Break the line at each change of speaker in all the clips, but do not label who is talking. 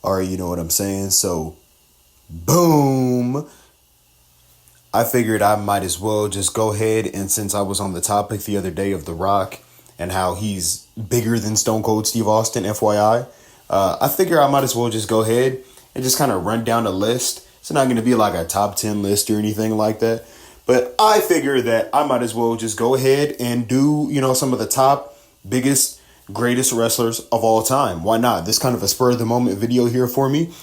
Or you know what I'm saying? So, boom. I figured I might as well just go ahead, and since I was on the topic the other day of The Rock and how he's bigger than Stone Cold Steve Austin, FYI, I figure I might as well just go ahead and just kind of run down a list. It's not going to be like a top 10 list or anything like that. But I figure that I might as well just go ahead and do, some of the top, biggest, greatest wrestlers of all time. Why not? This kind of a spur of the moment video here for me.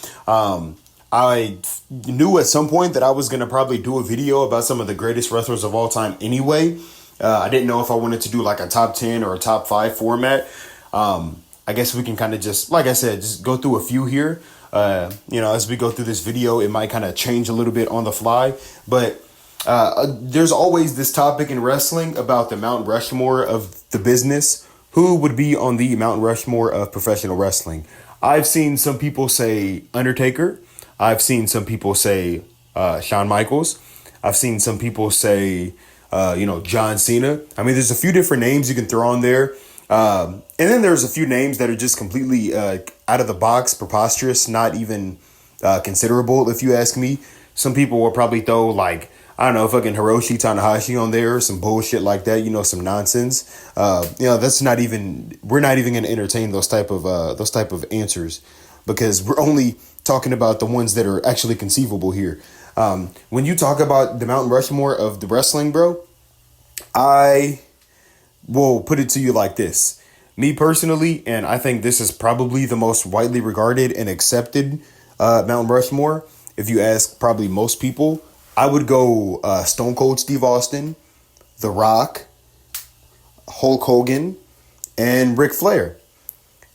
I knew at some point that I was going to probably do a video about some of the greatest wrestlers of all time anyway. I didn't know if I wanted to do like a top 10 or a top 5 format. I guess we can kind of just, like I said, just go through a few here. As we go through this video, it might kind of change a little bit on the fly. But there's always this topic in wrestling about the Mount Rushmore of the business. Who would be on the Mount Rushmore of professional wrestling? I've seen some people say Undertaker. I've seen some people say Shawn Michaels. I've seen some people say, John Cena. I mean, there's a few different names you can throw on there. And then there's a few names that are just completely out of the box, preposterous, not even considerable, if you ask me. Some people will probably throw, like, I don't know, fucking Hiroshi Tanahashi on there, or some bullshit like that, some nonsense. That's not even, we're not even going to entertain those type of answers, because we're only talking about the ones that are actually conceivable here. When you talk about the Mount Rushmore of the wrestling, bro, I will put it to you like this. Me personally, and I think this is probably the most widely regarded and accepted Mount Rushmore, if you ask probably most people, I would go Stone Cold Steve Austin, The Rock, Hulk Hogan, and Ric Flair.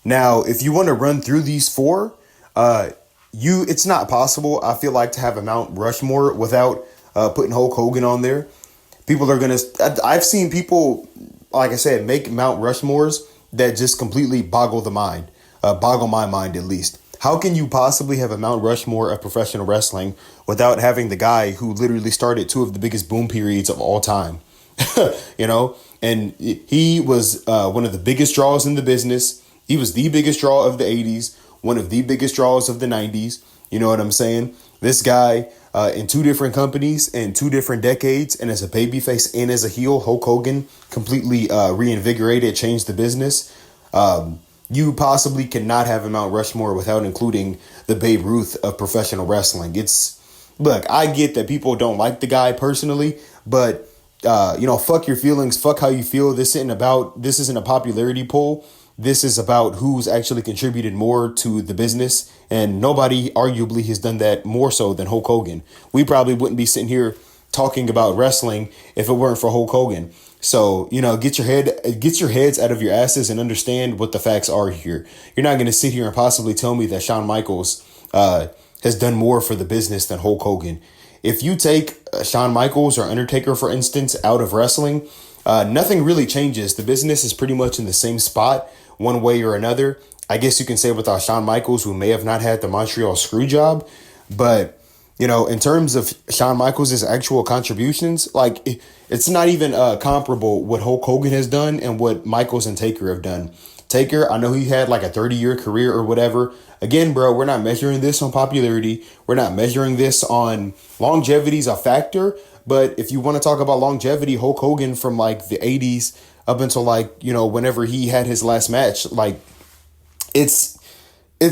Now, if you want to run through these four, it's not possible, I feel like, to have a Mount Rushmore without putting Hulk Hogan on there. People are going to... I've seen people, like I said, make Mount Rushmores that just completely boggle the mind. Boggle my mind, at least. How can you possibly have a Mount Rushmore of professional wrestling without having the guy who literally started two of the biggest boom periods of all time? And he was one of the biggest draws in the business. He was the biggest draw of the 80s, one of the biggest draws of the 90s. You know what I'm saying? This guy in two different companies in two different decades, and as a babyface and as a heel, Hulk Hogan completely reinvigorated, changed the business. You possibly cannot have a Mount Rushmore without including the Babe Ruth of professional wrestling. Look, I get that people don't like the guy personally, but fuck your feelings, fuck how you feel. This isn't a popularity poll. This is about who's actually contributed more to the business, and nobody arguably has done that more so than Hulk Hogan. We probably wouldn't be sitting here talking about wrestling if it weren't for Hulk Hogan. So, get your heads out of your asses and understand what the facts are here. You're not going to sit here and possibly tell me that Shawn Michaels has done more for the business than Hulk Hogan. If you take Shawn Michaels or Undertaker, for instance, out of wrestling, nothing really changes. The business is pretty much in the same spot one way or another. I guess you can say without Shawn Michaels, who may have not had the Montreal screw job, but in terms of Shawn Michaels' actual contributions, like it's not even comparable what Hulk Hogan has done and what Michaels and Taker have done. Taker, I know he had like a 30-year career or whatever. Again, bro, we're not measuring this on popularity. We're not measuring this on longevity is a factor. But if you want to talk about longevity, Hulk Hogan from like the 80s up until like, whenever he had his last match, like it's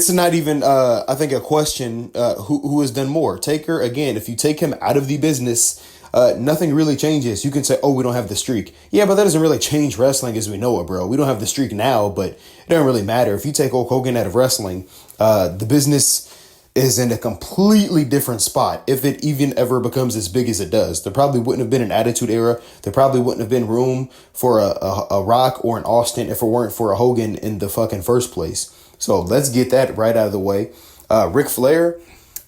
not even, I think, a question who has done more. Taker, again, if you take him out of the business, nothing really changes. You can say, oh, we don't have the streak. Yeah, but that doesn't really change wrestling as we know it, bro. We don't have the streak now, but it doesn't really matter. If you take Hulk Hogan out of wrestling, the business is in a completely different spot. If it even ever becomes as big as it does, there probably wouldn't have been an Attitude Era. There probably wouldn't have been room for a Rock or an Austin if it weren't for a Hogan in the fucking first place. So let's get that right out of the way. Ric Flair,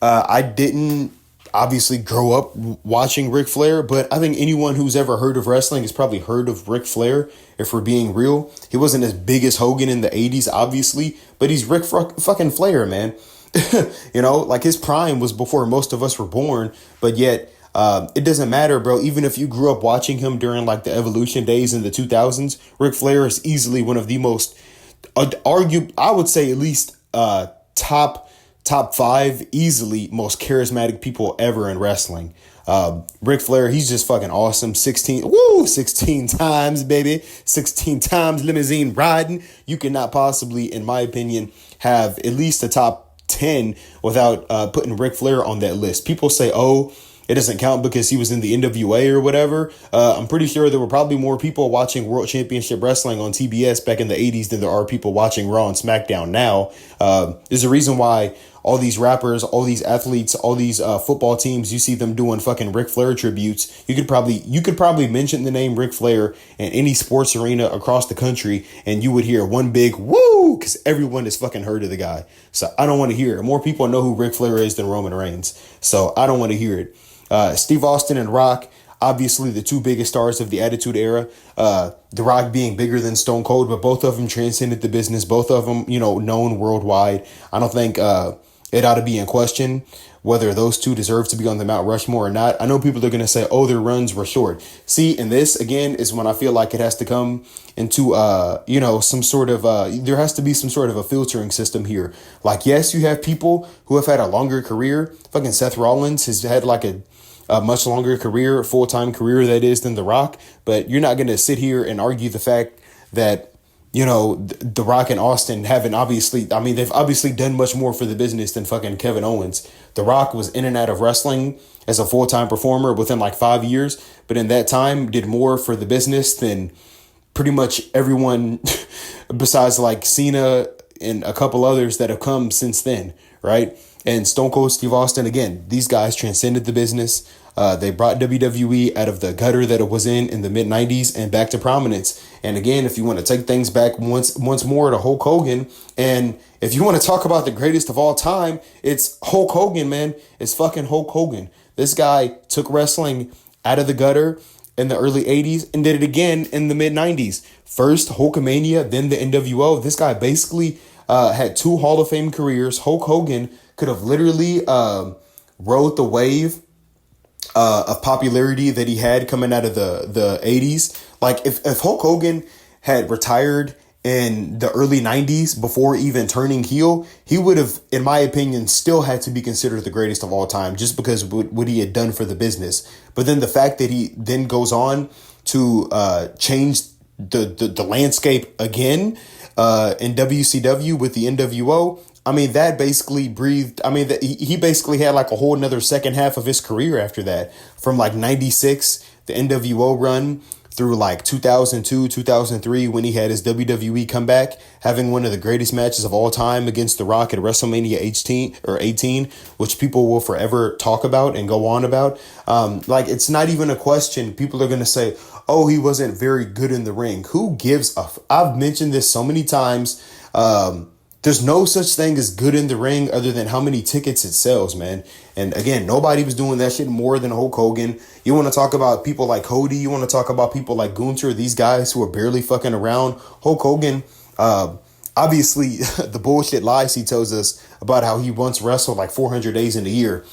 I didn't obviously grow up watching Ric Flair, but I think anyone who's ever heard of wrestling has probably heard of Ric Flair, if we're being real. He wasn't as big as Hogan in the 80s, obviously, but he's Ric fucking Flair, man. Like his prime was before most of us were born, but yet it doesn't matter, bro. Even if you grew up watching him during like the Evolution days in the 2000s, Ric Flair is easily one of the most, I would say at least top top five easily most charismatic people ever in wrestling. Ric Flair, he's just fucking awesome. 16 times, baby. 16 times limousine riding. You cannot possibly, in my opinion, have at least a top 10 without putting Ric Flair on that list. People say, oh, it doesn't count because he was in the NWA or whatever. I'm pretty sure there were probably more people watching World Championship Wrestling on TBS back in the 80s than there are people watching Raw and SmackDown now. There's a reason why all these rappers, all these athletes, all these football teams, you see them doing fucking Ric Flair tributes. You could probably mention the name Ric Flair in any sports arena across the country, and you would hear one big woo, because everyone has fucking heard of the guy. So I don't want to hear it. More people know who Ric Flair is than Roman Reigns. So I don't want to hear it. Steve Austin and Rock, obviously the two biggest stars of the Attitude Era. The Rock being bigger than Stone Cold, but both of them transcended the business. Both of them, known worldwide. I don't think it ought to be in question whether those two deserve to be on the Mount Rushmore or not. I know people are going to say, oh, their runs were short. See, and this, again, is when I feel like it has to come into, some sort of, there has to be some sort of a filtering system here. Like, yes, you have people who have had a longer career. Fucking Seth Rollins has had like a much longer career, full-time career that is, than The Rock. But you're not going to sit here and argue the fact that, The Rock and Austin they've obviously done much more for the business than fucking Kevin Owens. The Rock was in and out of wrestling as a full-time performer within like 5 years, but in that time did more for the business than pretty much everyone besides like Cena and a couple others that have come since then, right? And Stone Cold Steve Austin, again, these guys transcended the business. They brought WWE out of the gutter that it was in the mid-90s and back to prominence. And again, if you want to take things back once more to Hulk Hogan, and if you want to talk about the greatest of all time, it's Hulk Hogan, man. It's fucking Hulk Hogan. This guy took wrestling out of the gutter in the early 80s and did it again in the mid-90s. First Hulkamania, then the NWO. This guy basically had two Hall of Fame careers. Hulk Hogan could have literally rode the wave of popularity that he had coming out of the 80s. Like if Hulk Hogan had retired in the early 90s before even turning heel, he would have, in my opinion, still had to be considered the greatest of all time just because of what he had done for the business. But then the fact that he then goes on to change the landscape again in WCW with the NWO, that basically breathed. He basically had like a whole another second half of his career after that. From like 96, the NWO run, through like 2002, 2003, when he had his WWE comeback, having one of the greatest matches of all time against The Rock at WrestleMania 18, which people will forever talk about and go on about. It's not even a question. People are going to say, oh, he wasn't very good in the ring. Who gives a I've mentioned this so many times. There's no such thing as good in the ring other than how many tickets it sells, man. And again, nobody was doing that shit more than Hulk Hogan. You want to talk about people like Cody. You want to talk about people like Gunther, these guys who are barely fucking around. Hulk Hogan, obviously, the bullshit lies he tells us about how he once wrestled like 400 days in a year.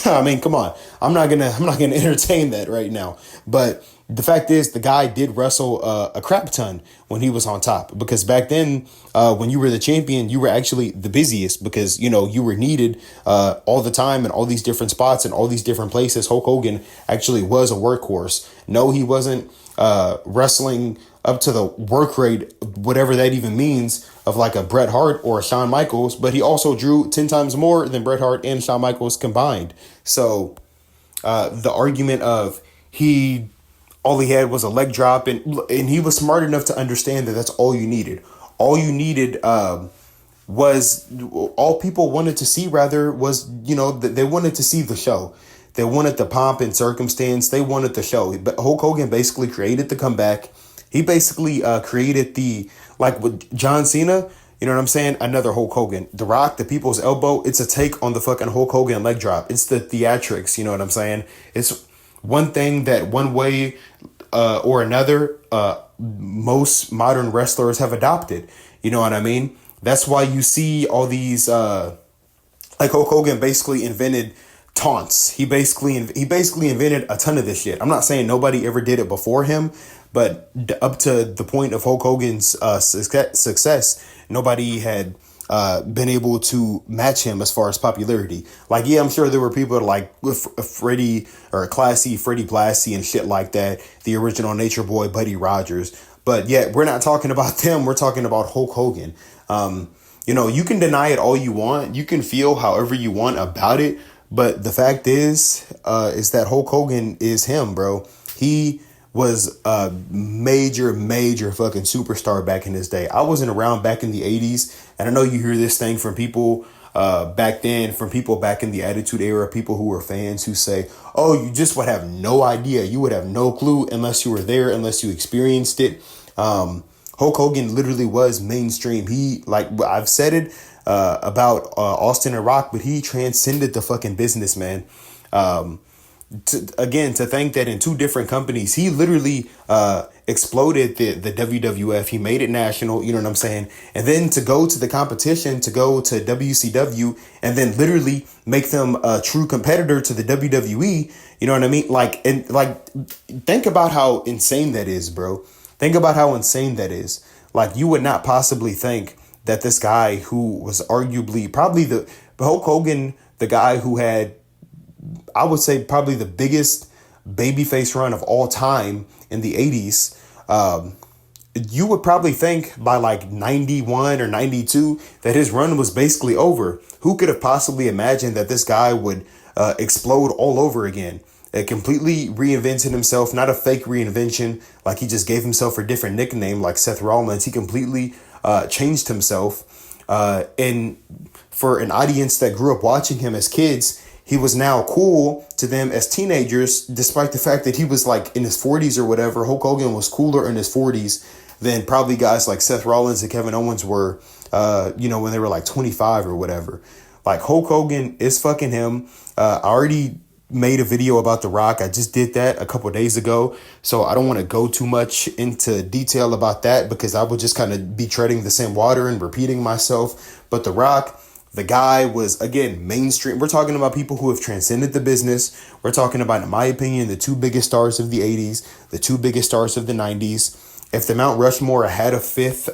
Come on. I'm not gonna entertain that right now. But the fact is, the guy did wrestle a crap ton when he was on top, because back then, when you were the champion, you were actually the busiest because, you were needed all the time in all these different spots and all these different places. Hulk Hogan actually was a workhorse. No, he wasn't wrestling up to the work rate, whatever that even means, of like a Bret Hart or a Shawn Michaels, but he also drew 10 times more than Bret Hart and Shawn Michaels combined. So the argument of all he had was a leg drop, and he was smart enough to understand that that's all you needed. All you needed was, all people wanted to see rather was, they wanted to see the show. They wanted the pomp and circumstance. They wanted the show. But Hulk Hogan basically created the comeback. He basically created with John Cena, you know what I'm saying? Another Hulk Hogan. The Rock, the People's Elbow, it's a take on the fucking Hulk Hogan leg drop. It's the theatrics, you know what I'm saying? It's one thing that one way or another, most modern wrestlers have adopted. You know what I mean? That's why you see all these, Hulk Hogan basically invented taunts. He basically invented a ton of this shit. I'm not saying nobody ever did it before him, but up to the point of Hulk Hogan's success, nobody had been able to match him as far as popularity. Like, yeah, I'm sure there were people like with Freddie or Classy, Freddie Blassie and shit like that, the original Nature Boy, Buddy Rogers. But yet, we're not talking about them. We're talking about Hulk Hogan. You can deny it all you want. You can feel however you want about it. But the fact is that Hulk Hogan is him, bro. He was a major fucking superstar back in his day. I wasn't around back in the 80s. And I know you hear this thing from people back then, from people back in the Attitude Era, people who were fans who say, oh, you just would have no idea. You would have no clue unless you were there, unless you experienced it. Hulk Hogan literally was mainstream. He, like I've said it about Austin and Rock, but he transcended the fucking business, man. To think that in two different companies, he literally exploded the WWF. He made it national, you know what I'm saying? And then to go to the competition, to go to WCW, and then literally make them a true competitor to the WWE, you know what I mean? Think about how insane that is, bro. Think about how insane that is. Like, you would not possibly think that this guy who was arguably probably the Hulk Hogan, the guy who had, I would say, probably the biggest babyface run of all time in the 80s. You would probably think by like 91 or 92 that his run was basically over. Who could have possibly imagined that this guy would explode all over again? It completely reinvented himself, not a fake reinvention, like he just gave himself a different nickname like Seth Rollins. He completely changed himself. And for an audience that grew up watching him as kids, he was now cool to them as teenagers, despite the fact that he was like in his 40s or whatever. Hulk Hogan was cooler in his 40s than probably guys like Seth Rollins and Kevin Owens were, when they were like 25 or whatever. Like, Hulk Hogan is fucking him. I already made a video about The Rock. I just did that a couple of days ago. So I don't want to go too much into detail about that because I would just kind of be treading the same water and repeating myself. But The Rock, the guy was, again, mainstream. We're talking about people who have transcended the business. We're talking about, in my opinion, the two biggest stars of the 80s, the two biggest stars of the 90s. If the Mount Rushmore had a fifth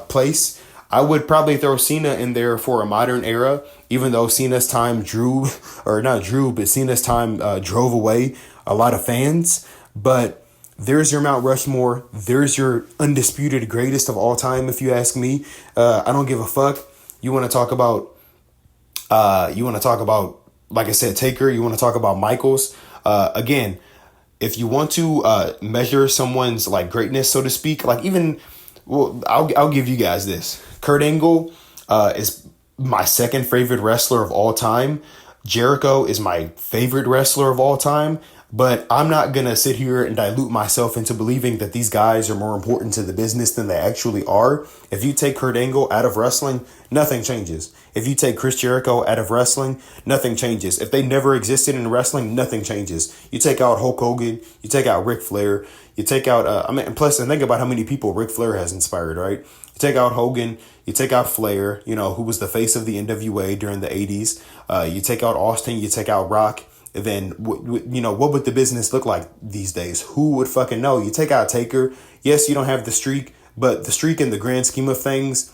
place, I would probably throw Cena in there for a modern era, even though Cena's time Cena's time drove away a lot of fans. But there's your Mount Rushmore. There's your undisputed greatest of all time, if you ask me. I don't give a fuck. You want to talk about, like I said, Taker. You want to talk about Michaels. Again, if you want to measure someone's like greatness, so to speak, like even, well, I'll give you guys this. Kurt Angle is my second favorite wrestler of all time. Jericho is my favorite wrestler of all time. But I'm not going to sit here and dilute myself into believing that these guys are more important to the business than they actually are. If you take Kurt Angle out of wrestling, nothing changes. If you take Chris Jericho out of wrestling, nothing changes. If they never existed in wrestling, nothing changes. You take out Hulk Hogan, you take out Ric Flair, you take out, plus, and think about how many people Ric Flair has inspired, right? You take out Hogan, you take out Flair, who was the face of the NWA during the 80s. You take out Austin, you take out Rock. Then, what would the business look like these days? Who would fucking know? You take out Taker. Yes, you don't have the streak, but the streak in the grand scheme of things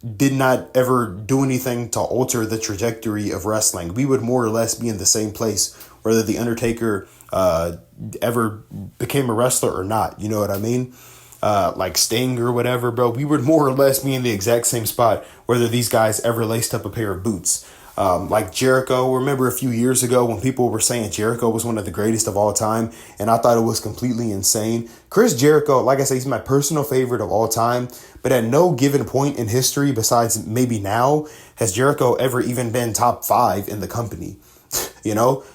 did not ever do anything to alter the trajectory of wrestling. We would more or less be in the same place, whether The Undertaker ever became a wrestler or not. You know what I mean? Like Sting or whatever, bro. We would more or less be in the exact same spot, whether these guys ever laced up a pair of boots. Like Jericho, remember a few years ago when people were saying Jericho was one of the greatest of all time, and I thought it was completely insane. Chris Jericho, like I say, he's my personal favorite of all time, but at no given point in history, besides maybe now, has Jericho ever even been top 5 in the company.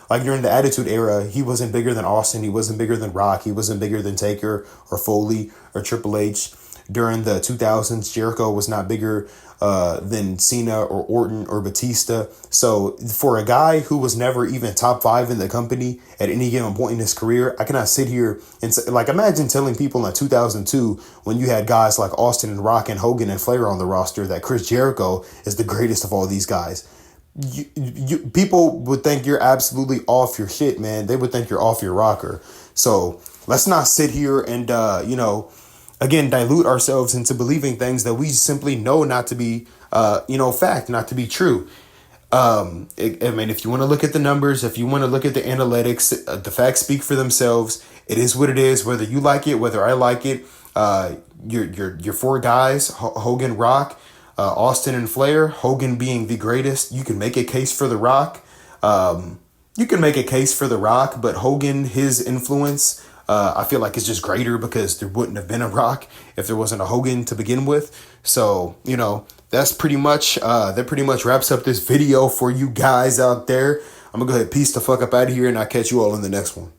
Like during the Attitude Era, he wasn't bigger than Austin, he wasn't bigger than Rock, he wasn't bigger than Taker or Foley or Triple H. During the 2000s, Jericho was not bigger than Cena or Orton or Batista. So for a guy who was never even top 5 in the company at any given point in his career, I cannot sit here and say, like, imagine telling people in 2002 when you had guys like Austin and Rock and Hogan and Flair on the roster that Chris Jericho is the greatest of all these guys. People would think you're absolutely off your shit, man. They would think you're off your rocker. So let's not sit here and, again, dilute ourselves into believing things that we simply know not to be fact, not to be true. I mean, if you want to look at the numbers, if you want to look at the analytics, the facts speak for themselves. It is what it is. Whether you like it, whether I like it, your four guys, Hogan, Rock, Austin, and Flair. Hogan being the greatest. You can make a case for The Rock. You can make a case for The Rock, but Hogan, his influence, I feel like it's just greater because there wouldn't have been a Rock if there wasn't a Hogan to begin with. So, that's that pretty much wraps up this video for you guys out there. I'm gonna go ahead and peace the fuck up out of here, and I'll catch you all in the next one.